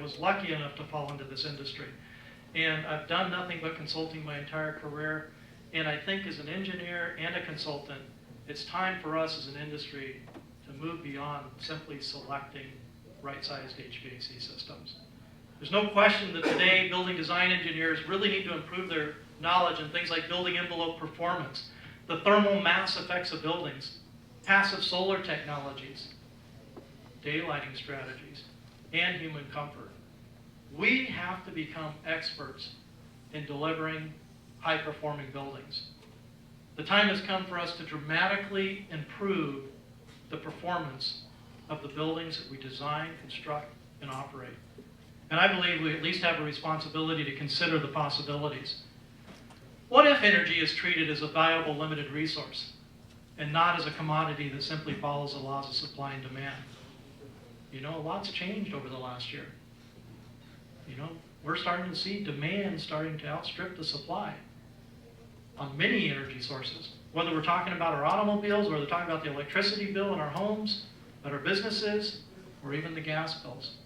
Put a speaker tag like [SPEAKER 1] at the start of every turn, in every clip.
[SPEAKER 1] I was lucky enough to fall into this industry. And I've done nothing but consulting my entire career. And I think as an engineer and a consultant, it's time for us as an industry to move beyond simply selecting right-sized HVAC systems. There's no question that today building design engineers really need to improve their knowledge in things like building envelope performance, the thermal mass effects of buildings, passive solar technologies, daylighting strategies, and human comfort. We have to become experts in delivering high-performing buildings. The time has come for us to dramatically improve the performance of the buildings that we design, construct, and operate. And I believe we at least have a responsibility to consider the possibilities. What if energy is treated as a valuable limited resource and not as a commodity that simply follows the laws of supply and demand? You know, a lot's changed over the last year. You know, we're starting to see demand starting to outstrip the supply on many energy sources. Whether we're talking about our automobiles, or we're talking about the electricity bill in our homes, at our businesses, or even the gas bills.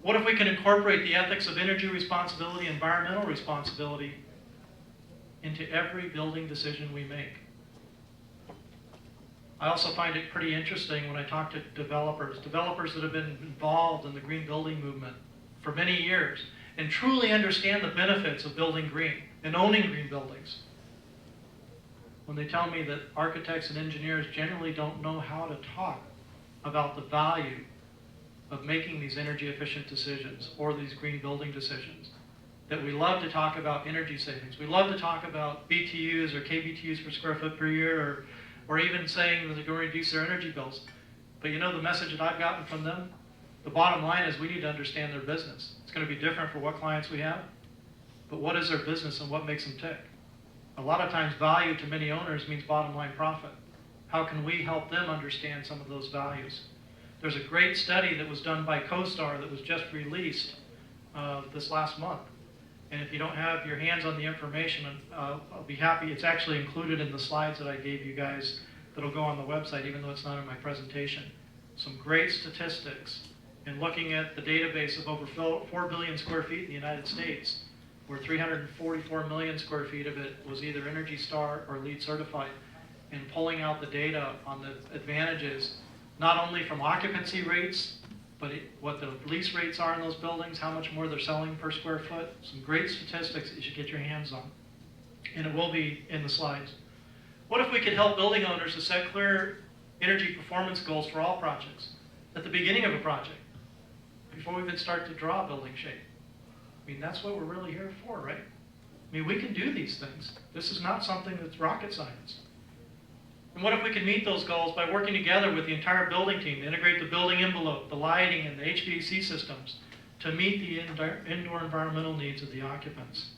[SPEAKER 1] What if we can incorporate the ethics of energy responsibility, environmental responsibility into every building decision we make? I also find it pretty interesting when I talk to developers that have been involved in the green building movement for many years and truly understand the benefits of building green and owning green buildings. When they tell me that architects and engineers generally don't know how to talk about the value of making these energy efficient decisions or these green building decisions, that we love to talk about energy savings. We love to talk about BTUs or KBTUs per square foot per year, or even saying that they're going to reduce their energy bills. But you know the message that I've gotten from them? The bottom line is we need to understand their business. It's going to be different for what clients we have, but what is their business and what makes them tick? A lot of times value to many owners means bottom line profit. How can we help them understand some of those values? There's a great study that was done by CoStar that was just released this last month. And if you don't have your hands on the information, I'll be happy. It's actually included in the slides that I gave you guys that'll go on the website, even though it's not in my presentation. Some great statistics in looking at the database of over 4 billion square feet in the United States, where 344 million square feet of it was either Energy Star or LEED certified, and pulling out the data on the advantages, not only from occupancy rates, but what the lease rates are in those buildings, how much more they're selling per square foot. Some great statistics that you should get your hands on. And it will be in the slides. What if we could help building owners to set clear energy performance goals for all projects at the beginning of a project, before we even start to draw building shape? I mean, that's what we're really here for, right? I mean, we can do these things. This is not something that's rocket science. And what if we could meet those goals by working together with the entire building team to integrate the building envelope, the lighting, and the HVAC systems to meet the indoor environmental needs of the occupants?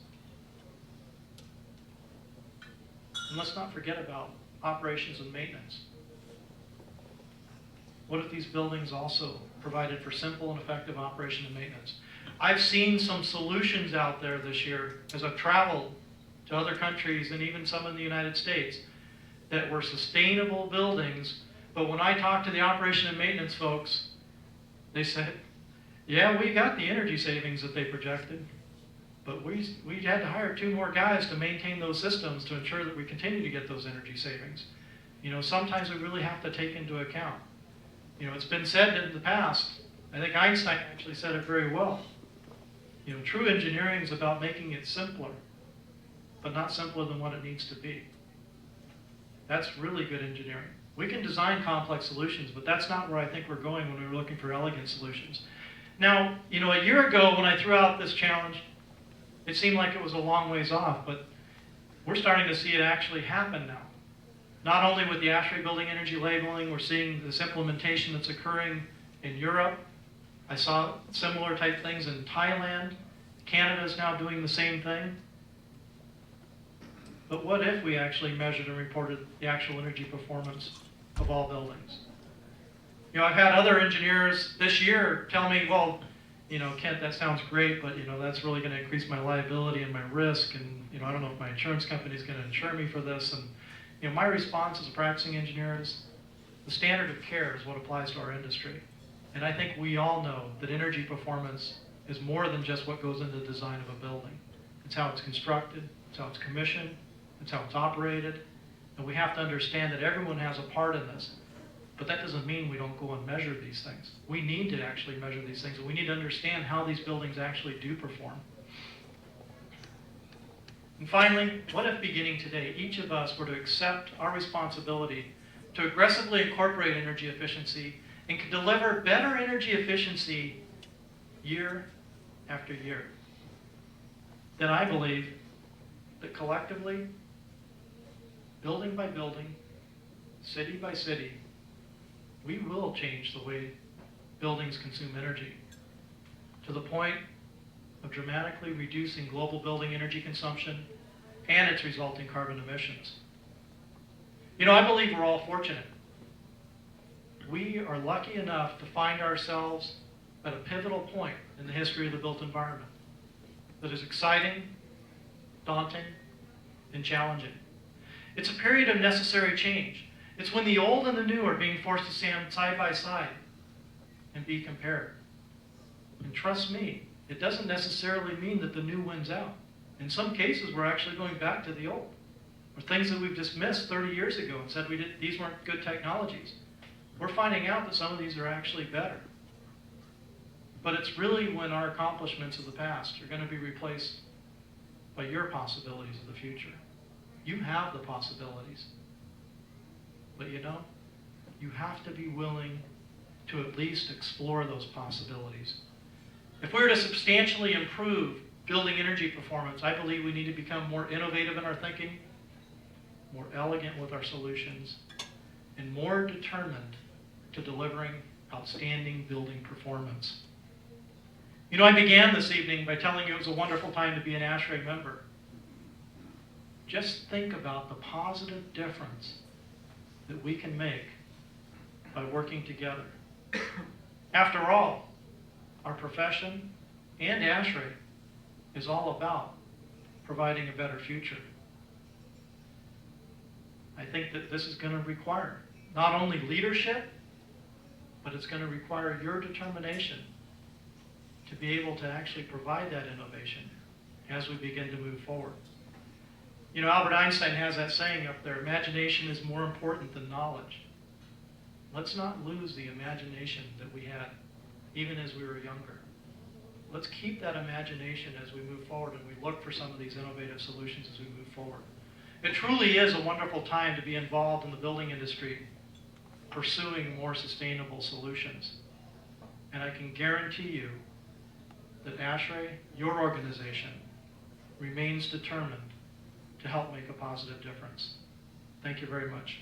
[SPEAKER 1] And let's not forget about operations and maintenance. What if these buildings also provided for simple and effective operation and maintenance? I've seen some solutions out there this year as I've traveled to other countries and even some in the United States that were sustainable buildings, but when I talked to the operation and maintenance folks, they said, yeah, we got the energy savings that they projected, but we had to hire 2 more guys to maintain those systems to ensure that we continue to get those energy savings. You know, sometimes we really have to take into account. You know, it's been said in the past, I think Einstein actually said it very well. You know, true engineering is about making it simpler, but not simpler than what it needs to be. That's really good engineering. We can design complex solutions, but that's not where I think we're going when we're looking for elegant solutions. Now, you know, a year ago when I threw out this challenge, it seemed like it was a long ways off, but we're starting to see it actually happen now. Not only with the ASHRAE building energy labeling, we're seeing this implementation that's occurring in Europe. I saw similar type things in Thailand. Canada is now doing the same thing. But what if we actually measured and reported the actual energy performance of all buildings? You know, I've had other engineers this year tell me, well, you know, Kent, that sounds great, but, you know, that's really going to increase my liability and my risk, and, you know, I don't know if my insurance company is going to insure me for this. And, you know, my response as a practicing engineer is the standard of care is what applies to our industry. And I think we all know that energy performance is more than just what goes into the design of a building. It's how it's constructed, it's how it's commissioned, it's how it's operated, and we have to understand that everyone has a part in this. But that doesn't mean we don't go and measure these things. We need to actually measure these things, and we need to understand how these buildings actually do perform. And finally, what if beginning today, each of us were to accept our responsibility to aggressively incorporate energy efficiency and can deliver better energy efficiency year after year? Then I believe that collectively, building by building, city by city, we will change the way buildings consume energy to the point of dramatically reducing global building energy consumption and its resulting carbon emissions. You know, I believe we're all fortunate. We are lucky enough to find ourselves at a pivotal point in the history of the built environment that is exciting, daunting, and challenging. It's a period of necessary change. It's when the old and the new are being forced to stand side by side and be compared. And trust me, it doesn't necessarily mean that the new wins out. In some cases, we're actually going back to the old, or things that we've dismissed 30 years ago and said these weren't good technologies. We're finding out that some of these are actually better. But it's really when our accomplishments of the past are going to be replaced by your possibilities of the future. You have the possibilities. But you know, you have to be willing to at least explore those possibilities. If we were to substantially improve building energy performance, I believe we need to become more innovative in our thinking, more elegant with our solutions, and more determined to delivering outstanding building performance. You know, I began this evening by telling you it was a wonderful time to be an ASHRAE member. Just think about the positive difference that we can make by working together. After all, our profession and ASHRAE is all about providing a better future. I think that this is going to require not only leadership, but it's going to require your determination to be able to actually provide that innovation as we begin to move forward. You know, Albert Einstein has that saying up there, imagination is more important than knowledge. Let's not lose the imagination that we had even as we were younger. Let's keep that imagination as we move forward and we look for some of these innovative solutions as we move forward. It truly is a wonderful time to be involved in the building industry, pursuing more sustainable solutions. And I can guarantee you that ASHRAE, your organization, remains determined to help make a positive difference. Thank you very much.